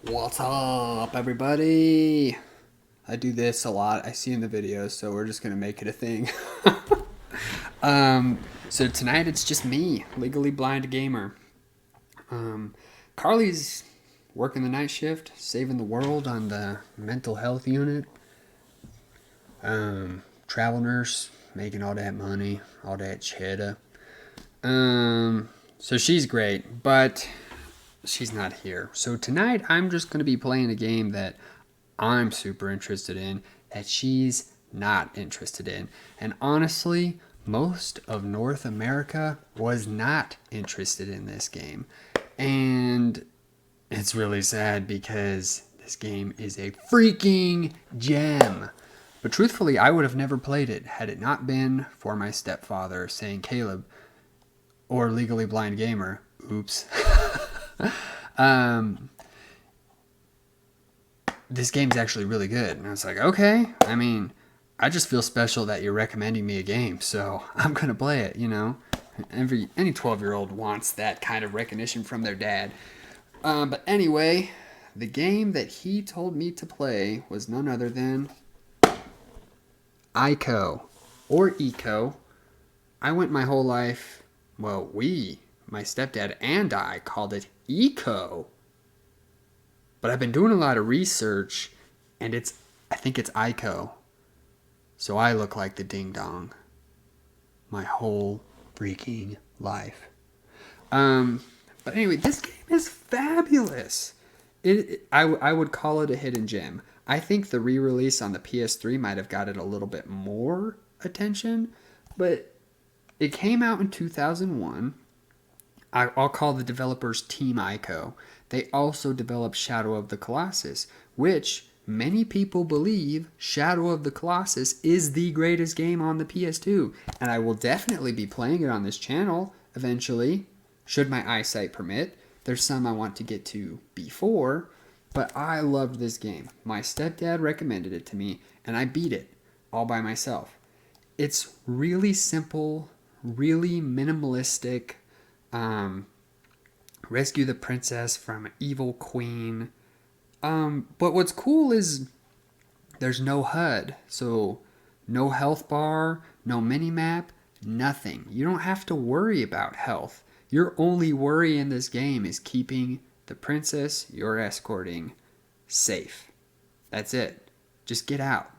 What's up, everybody? I do this a lot. I see in the videos, so we're just gonna make it a thing. So tonight it's just me, legally blind gamer. Carly's working the night shift, saving the world on the mental health unit. Travel nurse, making all that money, all that cheddar. So she's great, but she's not here. So tonight I'm just going to be playing a game that I'm super interested in, that she's not interested in. And honestly, most of North America was not interested in this game. And it's really sad because this game is a freaking gem. But truthfully, I would have never played it had it not been for my stepfather saying, Caleb, or Legally Blind Gamer, oops. This game's actually really good. And I was like, okay, I mean, I just feel special that you're recommending me a game, so I'm going to play it, you know? Any 12-year-old wants that kind of recognition from their dad. But anyway, the game that he told me to play was none other than ICO, or ECO. I went my whole life, well, my stepdad and I called it ECO. But I've been doing a lot of research, and I think it's ICO. So I look like the ding dong my whole freaking life. But anyway, this game is fabulous. I would call it a hidden gem. I think the re-release on the PS3 might have got it a little bit more attention, but it came out in 2001. I'll call the developers Team ICO. They also developed Shadow of the Colossus, which many people believe Shadow of the Colossus is the greatest game on the PS2. And I will definitely be playing it on this channel eventually, should my eyesight permit. There's some I want to get to before, but I loved this game. My stepdad recommended it to me, and I beat it all by myself. It's really simple, really minimalistic. Rescue the princess from an evil queen. But what's cool is there's no HUD, so no health bar, no mini-map, nothing. You don't have to worry about health. Your only worry in this game is keeping the princess you're escorting safe. That's it. Just get out.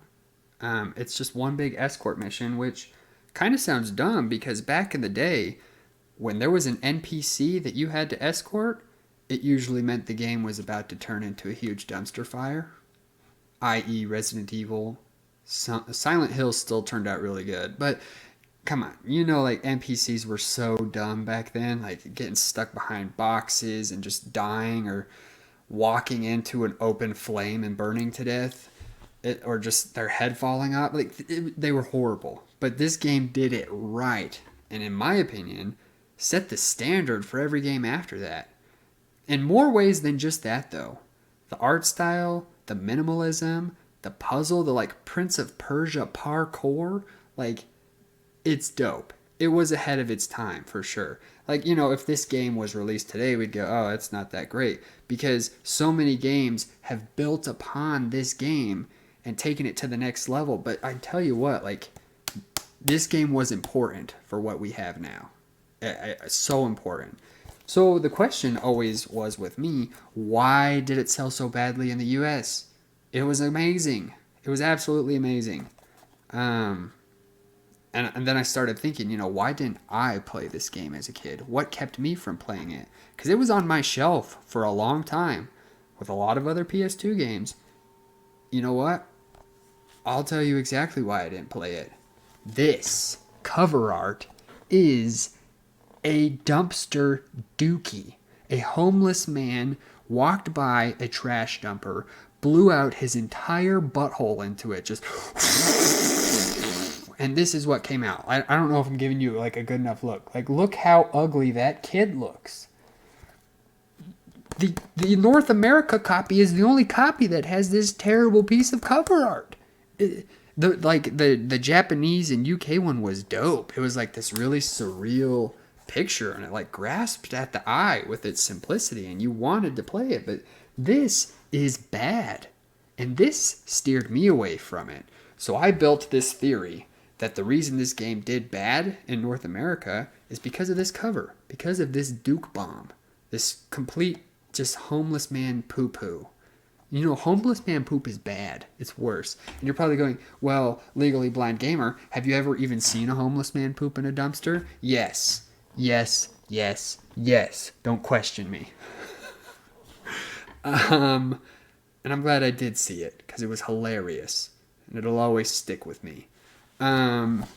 It's just one big escort mission, which kind of sounds dumb because back in the day, when there was an NPC that you had to escort, it usually meant the game was about to turn into a huge dumpster fire, i.e. Resident Evil. Silent Hill still turned out really good, but come on, like NPCs were so dumb back then, like getting stuck behind boxes and just dying or walking into an open flame and burning to death, or just their head falling off. They were horrible, but this game did it right, and in my opinion, set the standard for every game after that. In more ways than just that, though. The art style, the minimalism, the puzzle, the Prince of Persia parkour, it's dope. It was ahead of its time, for sure. If this game was released today, we'd go, oh, it's not that great. Because so many games have built upon this game and taken it to the next level. But I tell you what, this game was important for what we have now. So important. So the question always was with me, why did it sell so badly in the US? It was amazing. It was absolutely amazing. And then I started thinking, why didn't I play this game as a kid? What kept me from playing it? Because it was on my shelf for a long time with a lot of other PS2 games. You know what? I'll tell you exactly why I didn't play it. This cover art is a dumpster dookie. A homeless man walked by a trash dumper, blew out his entire butthole into it, just and this is what came out. I don't know if I'm giving you a good enough look. Look how ugly that kid looks. The North America copy is the only copy that has this terrible piece of cover art. The Japanese and UK one was dope. It was this really surreal picture, and it grasped at the eye with its simplicity, and you wanted to play it. But This is bad. And this steered me away from it. So I built this theory that the reason this game did bad in North America is because of this cover, because of this Duke bomb, this complete just homeless man poo-poo. You know, homeless man poop is bad. It's worse. And you're probably going, well, Legally Blind Gamer, have you ever even seen a homeless man poop in a dumpster? Yes. Yes, yes, yes. Don't question me. And I'm glad I did see it, because it was hilarious. And it'll always stick with me. But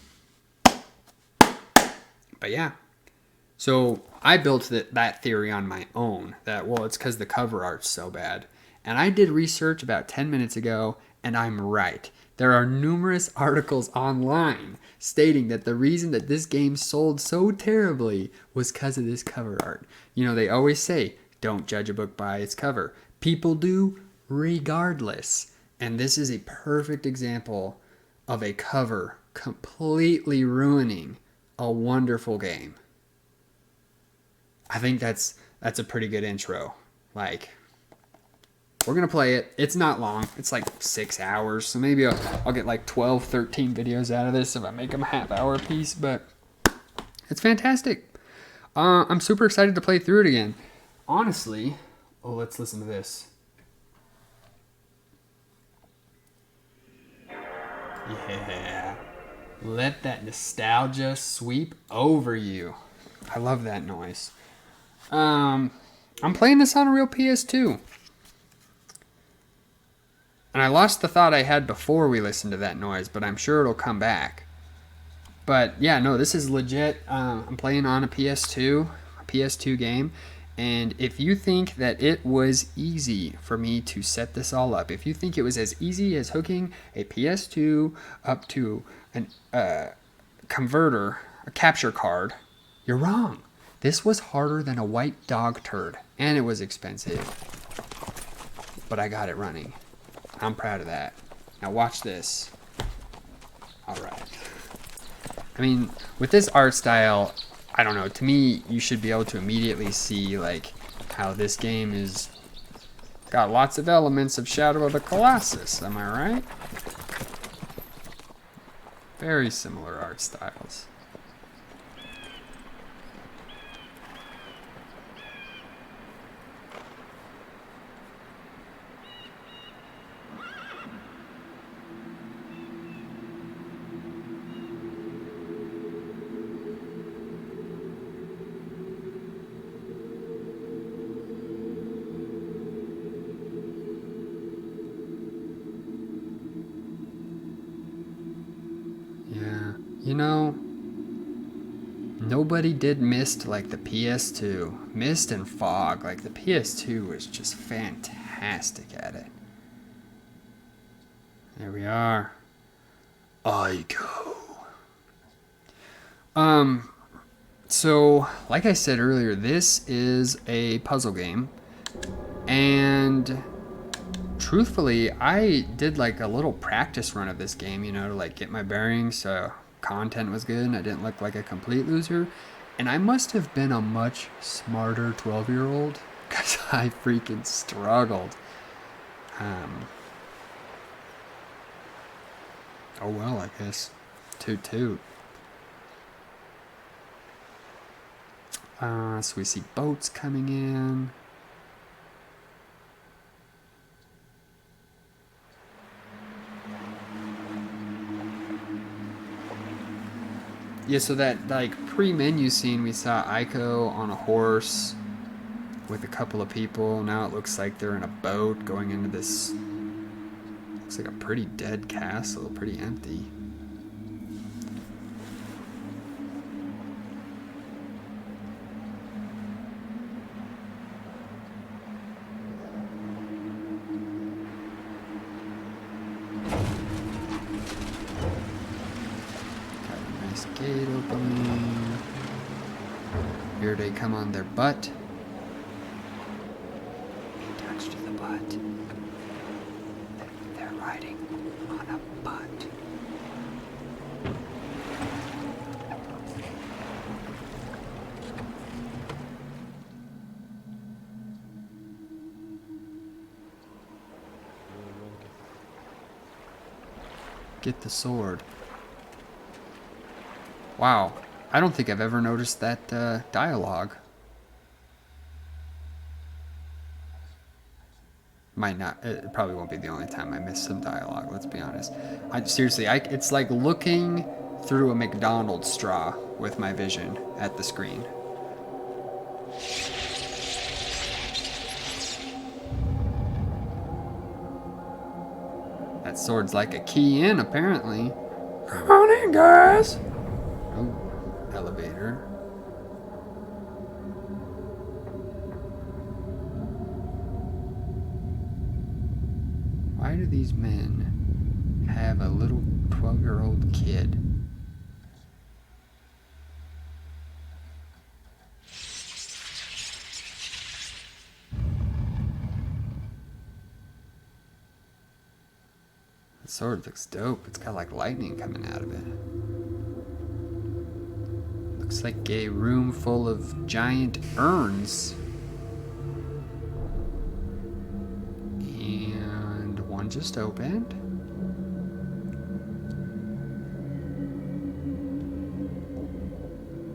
yeah. So I built that theory on my own. That, well, it's because the cover art's so bad. And I did research about 10 minutes ago, and I'm right. There are numerous articles online stating that the reason that this game sold so terribly was because of this cover art. You know, they always say, don't judge a book by its cover. People do regardless. And this is a perfect example of a cover completely ruining a wonderful game. I think that's a pretty good intro. Like, we're going to play it. It's not long. It's like 6 hours. So maybe I'll get like 12, 13 videos out of this if I make them a half-hour piece. But it's fantastic. I'm super excited to play through it again. Honestly, let's listen to this. Yeah. Let that nostalgia sweep over you. I love that noise. I'm playing this on a real PS2. And I lost the thought I had before we listened to that noise, but I'm sure it'll come back. But yeah, no, this is legit. I'm playing on a PS2 game. And if you think that it was easy for me to set this all up, if you think it was as easy as hooking a PS2 up to a converter, a capture card, you're wrong. This was harder than a white dog turd, and it was expensive. But I got it running. I'm proud of that. Now watch this. All right. I mean, with this art style, I don't know. To me, you should be able to immediately see like how this game is got lots of elements of Shadow of the Colossus. Am I right? Very similar art styles. You know, nobody did Myst like the PS2. Myst and Fog, like the PS2 was just fantastic at it. There we are. ICO. So, like I said earlier, this is a puzzle game. And truthfully, I did like a little practice run of this game, you know, to like get my bearings so content was good and I didn't look like a complete loser. And I must have been a much smarter 12-year-old because I freaking struggled. Oh well, I guess. Toot toot. So we see boats coming in. Yeah, so that like pre-menu scene, we saw ICO on a horse with a couple of people. Now it looks like they're in a boat going into this. Looks like a pretty dead castle, pretty empty. Gate opening. Here they come on their butt. Touch to the butt. They're riding on a butt. Get the sword. Wow. I don't think I've ever noticed that dialogue. Might not. It probably won't be the only time I miss some dialogue. Let's be honest. Seriously, it's like looking through a McDonald's straw with my vision at the screen. That sword's like a key in, apparently. Come on in, guys. Oh, elevator. Why do these men have a little 12-year-old kid? The sword looks dope. It's got like lightning coming out of it. Looks like a room full of giant urns. And one just opened.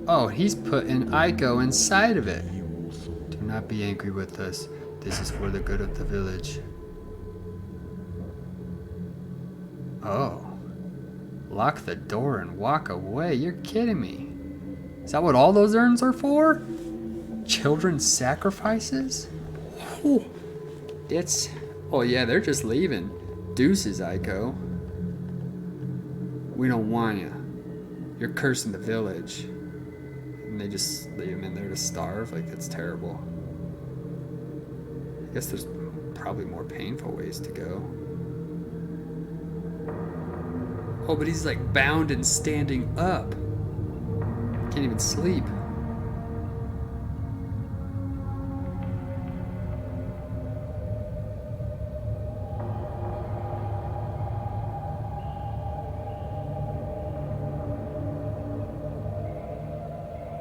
Oh, he's putting ICO inside of it. Do not be angry with us. This is for the good of the village. Oh. Lock the door and walk away. You're kidding me. Is that what all those urns are for? Children's sacrifices? Oh, it's... Oh yeah, they're just leaving. Deuces, ICO. We don't want you. You're cursing the village. And they just leave him in there to starve? Like, that's terrible. I guess there's probably more painful ways to go. Oh, but he's like bound and standing up. Can't even sleep.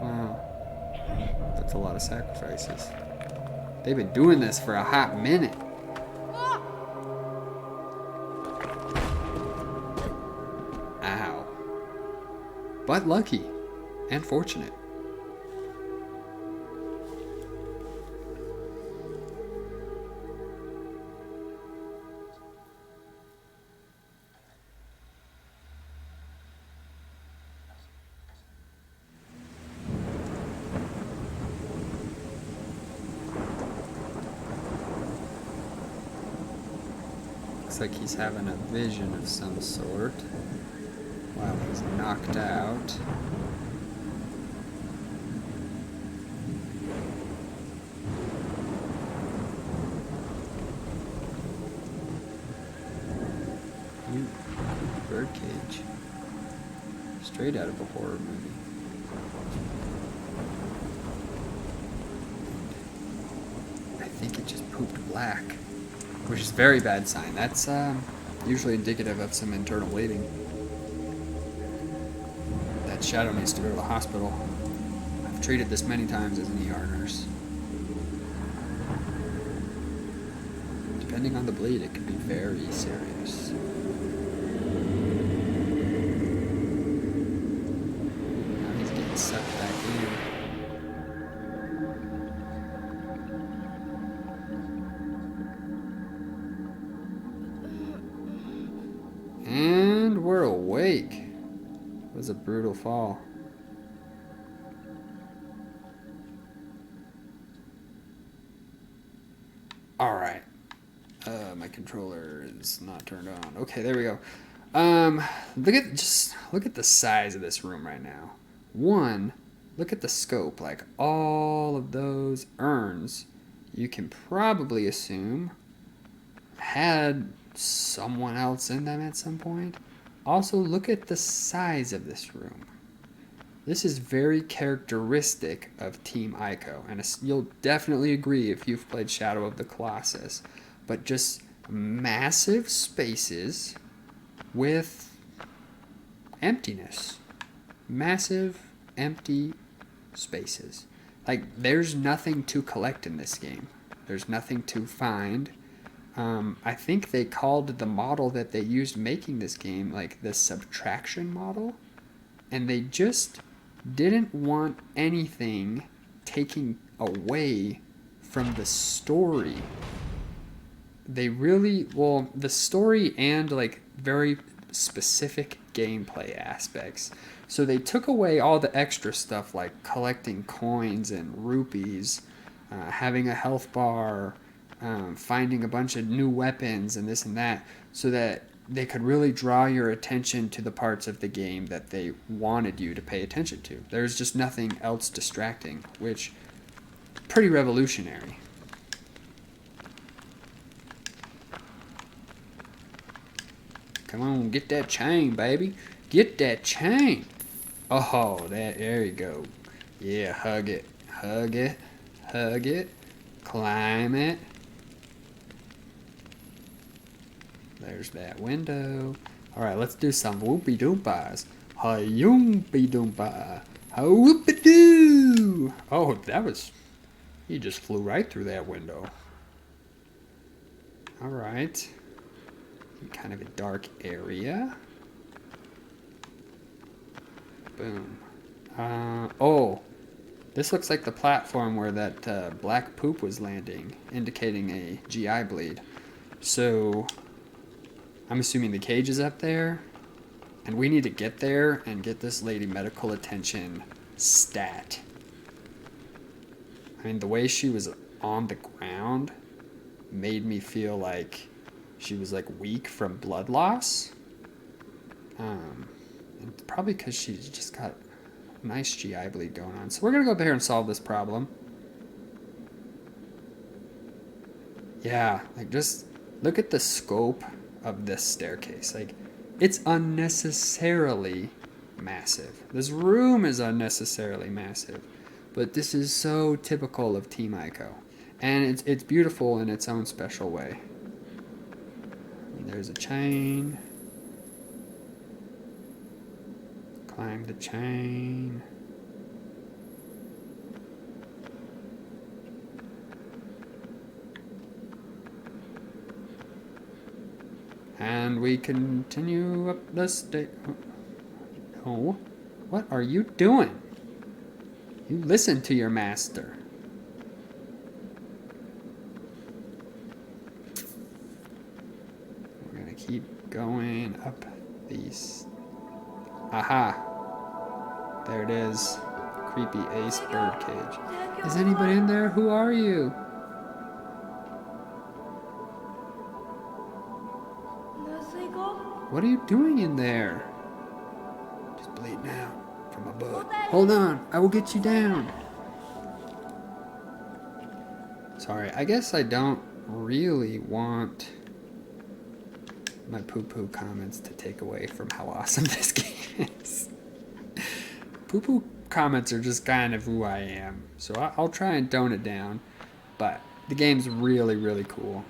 Wow. That's a lot of sacrifices. They've been doing this for a hot minute. Ow. But lucky and fortunate. Looks like he's having a vision of some sort while he's knocked out. Ooh, birdcage. Straight out of a horror movie. I think it just pooped black, which is a very bad sign. That's usually indicative of some internal bleeding. That shadow needs to go to the hospital. I've treated this many times as an ER nurse. Depending on the bleed, it can be very serious. Now he's getting sucked back in. And we're awake. It was a brutal fall. All right. My controller is not turned on. Okay, there we go. Look at the size of this room right now. One, look at the scope. Like all of those urns, you can probably assume had someone else in them at some point. Also, look at the size of this room. This is very characteristic of Team ICO, and you'll definitely agree if you've played Shadow of the Colossus. But just massive spaces with emptiness. Massive, empty spaces. Like, there's nothing to collect in this game. There's nothing to find. I think they called the model that they used making this game like the subtraction model, and they just didn't want anything taking away from the story. They really, well, the story and like very specific gameplay aspects. So they took away all the extra stuff like collecting coins and rupees, having a health bar, finding a bunch of new weapons and this and that, so that they could really draw your attention to the parts of the game that they wanted you to pay attention to. There's just nothing else distracting, which pretty revolutionary. Come on, get that chain, baby. Get that chain. Oh, there you go. Yeah, hug it. Hug it. Hug it. Climb it. There's that window. Alright, let's do some whoopie doompas. Hi-yoompi doompa. Ha-whoopie doo. Oh, that was... He just flew right through that window. Alright. Kind of a dark area. Boom. Oh, this looks like the platform where that black poop was landing, indicating a GI bleed. So, I'm assuming the cage is up there, and we need to get there and get this lady medical attention stat. I mean, the way she was on the ground made me feel like she was like weak from blood loss. And probably because she's just got a nice GI bleed going on. So we're going to go up here and solve this problem. Yeah, like just look at the scope of this staircase. Like, it's unnecessarily massive. This room is unnecessarily massive. But this is so typical of Team ICO. And it's beautiful in its own special way. There's a chain. Climb the chain. And we continue up the stairs. Oh, what are you doing? You listen to your master. Keep going up these. Aha! There it is. Creepy ace birdcage. Is anybody in there? Who are you? What are you doing in there? Just bleeding out from a butt. Hold on, I will get you down. Sorry, I guess I don't really want my poo-poo comments to take away from how awesome this game is. Poo-poo comments are just kind of who I am, so I'll try and tone it down, but the game's really, really cool.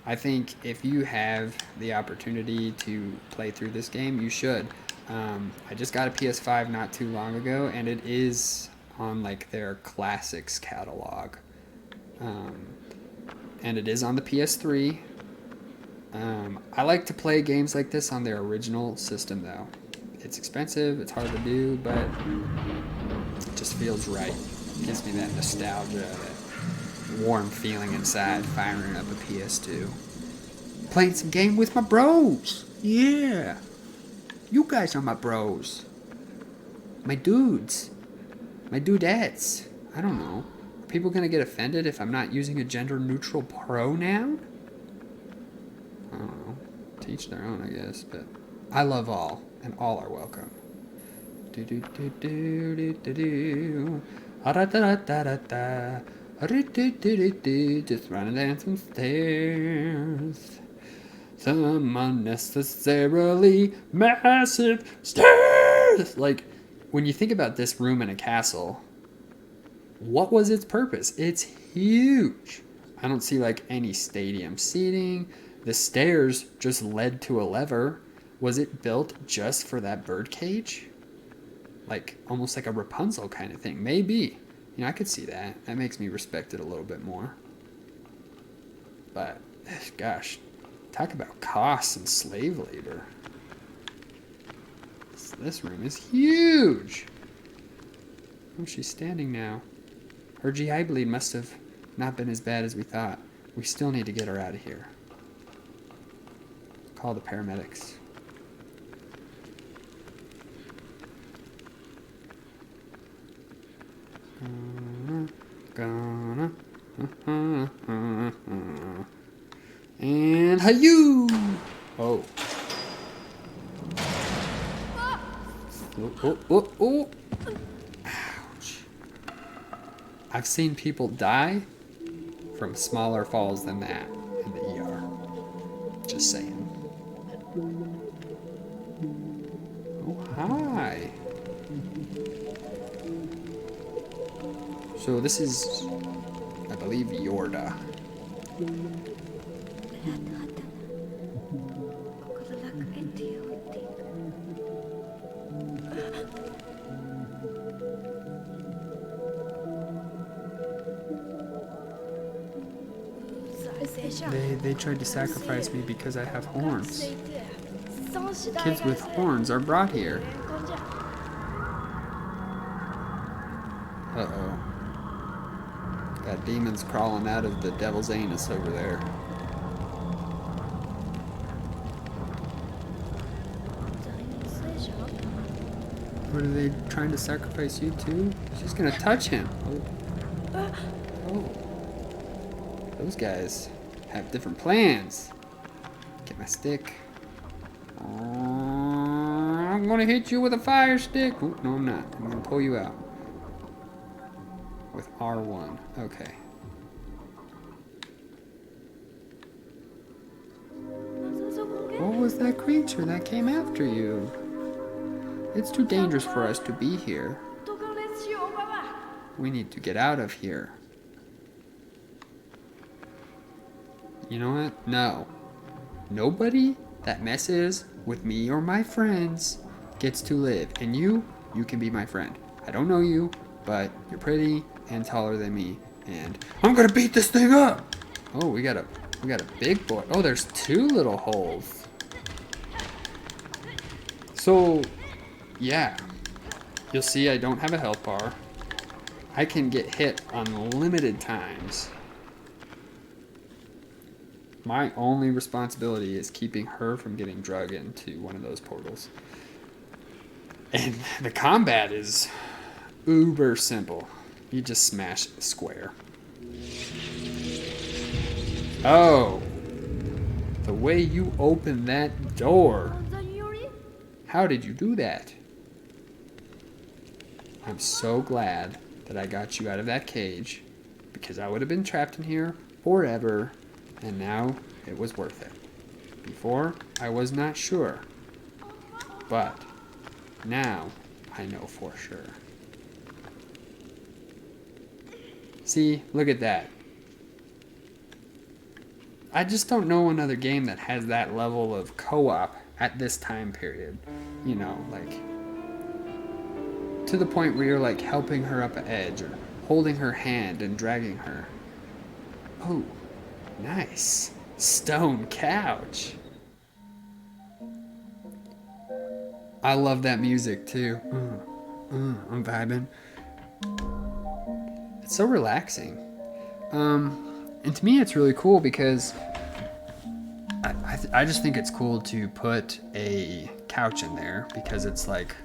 I think if you have the opportunity to play through this game, you should. I just got a PS5 not too long ago, and it is on like their classics catalog. And it is on the PS3. I like to play games like this on their original system, though. It's expensive, it's hard to do, but it just feels right. It gives me that nostalgia, that warm feeling inside firing up a PS2. Playing some game with my bros! Yeah! You guys are my bros. My dudes. My dudettes. I don't know. Are people gonna get offended if I'm not using a gender-neutral pronoun? I don't know. To each their own, I guess, but I love all, and all are welcome. Do do do do do do do. Da da da da da. Do do do do do. Just running down some stairs. Some unnecessarily massive stairs. Like, when you think about this room in a castle, what was its purpose? It's huge. I don't see like any stadium seating. The stairs just led to a lever. Was it built just for that birdcage? Like, almost like a Rapunzel kind of thing. Maybe. You know, I could see that. That makes me respect it a little bit more. But Gosh, talk about costs and slave labor. This room is huge. Oh, she's standing now. Her GI bleed must have not been as bad as we thought. We still need to get her out of here. Call the paramedics. And hayoo! Oh. Oh. Ouch. I've seen people die from smaller falls than that in the ER. Just saying. Oh, hi. So this is, I believe, Yorda. They tried to sacrifice me because I have horns. Kids with horns are brought here. Uh-oh. Got demons crawling out of the devil's anus over there. What are they trying to sacrifice you too? She's gonna touch him. Oh. Those guys have different plans. Get my stick. I'm gonna hit you with a fire stick. Oh, no, I'm not. I'm gonna pull you out. With R1. Okay. What was that creature that came after you? It's too dangerous for us to be here. We need to get out of here. You know what? No. Nobody that messes with me or my friends gets to live. And you can be my friend. I don't know you, but you're pretty and taller than me. And I'm gonna beat this thing up! Oh, we got a big boy. Oh, there's two little holes. So, yeah. You'll see I don't have a health bar. I can get hit unlimited times. My only responsibility is keeping her from getting drug into one of those portals. And the combat is uber simple. You just smash square. Oh. The way you open that door. How did you do that? I'm so glad that I got you out of that cage, because I would have been trapped in here forever. And now it was worth it. Before, I was not sure. But now I know for sure. See, look at that. I just don't know another game that has that level of co-op at this time period. You know, like, to the point where you're like helping her up an edge or holding her hand and dragging her. Oh. Nice. Stone couch. I love that music too. I'm vibing. It's so relaxing. And to me it's really cool because I just think it's cool to put a couch in there because it's like,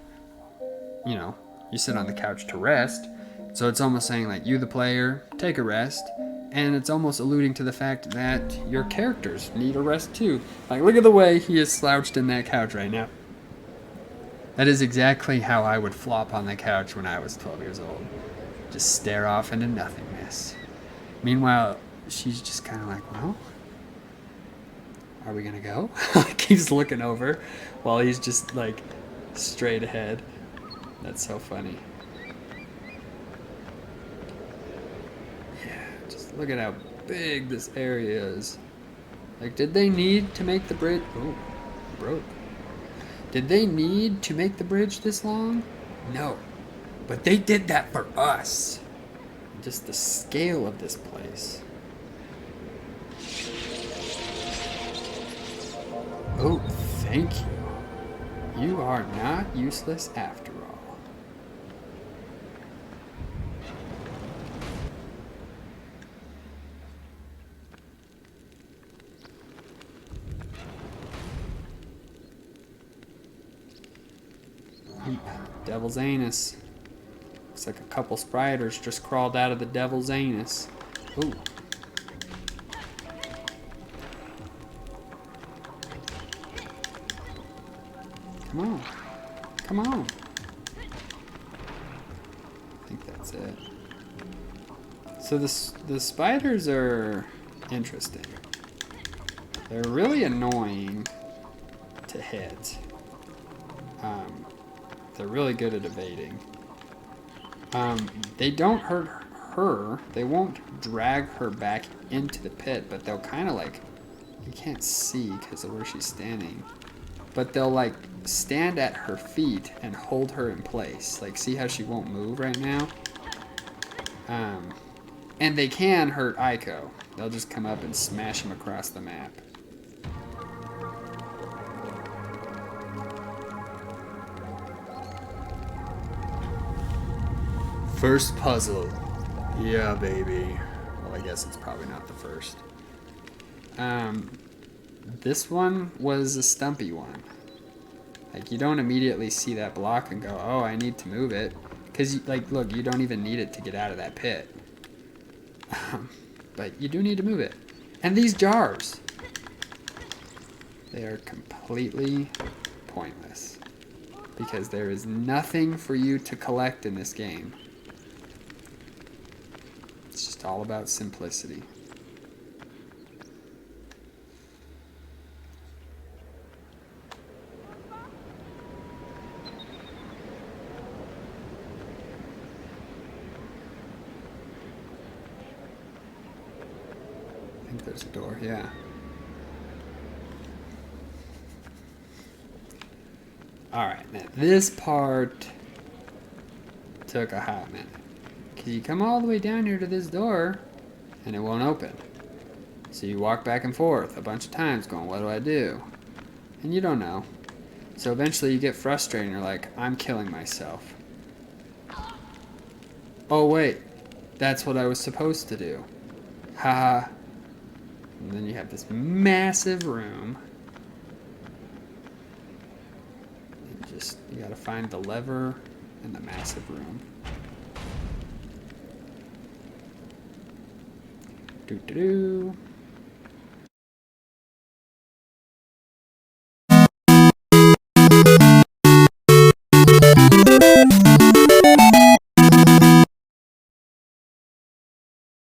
you know, you sit on the couch to rest. So it's almost saying like, you the player, take a rest. And it's almost alluding to the fact that your characters need a rest too. Like, look at the way he is slouched in that couch right now. That is exactly how I would flop on the couch when I was 12 years old. Just stare off into nothingness. Meanwhile, she's just kind of like, well, are we gonna go? Keeps looking over while he's just like straight ahead. That's so funny. Look at how big this area is. Like, did they need to make the bridge? Oh, broke. Did they need to make the bridge this long? No. But they did that for us. Just the scale of this place. Thank you. You are not useless after all. Devil's anus. Looks like a couple spiders just crawled out of the devil's anus. Ooh. Come on. Come on. I think that's it. So the spiders are interesting. They're really annoying to hit. They're really good at evading. They don't hurt her. They won't drag her back into the pit, but they'll kind of like, you can't see because of where she's standing, but they'll like stand at her feet and hold her in place. Like, see how she won't move right now? And they can hurt ICO. They'll just come up and smash him across the map. First puzzle. Yeah, baby. Well, I guess it's probably not the first. This one was a stumpy one. Like, you don't immediately see that block and go, oh, I need to move it. Because, like, look, you don't even need it to get out of that pit. But you do need to move it. And these jars. They are completely pointless. Because there is nothing for you to collect in this game. It's just all about simplicity. I think there's a door, yeah. Alright, now this part took a hot minute. Because you come all the way down here to this door, and it won't open. So you walk back and forth a bunch of times going, what do I do? And you don't know. So eventually you get frustrated and you're like, I'm killing myself. Oh wait, that's what I was supposed to do. Haha. And then you have this massive room. You gotta find the lever in the massive room. Doo-doo-doo.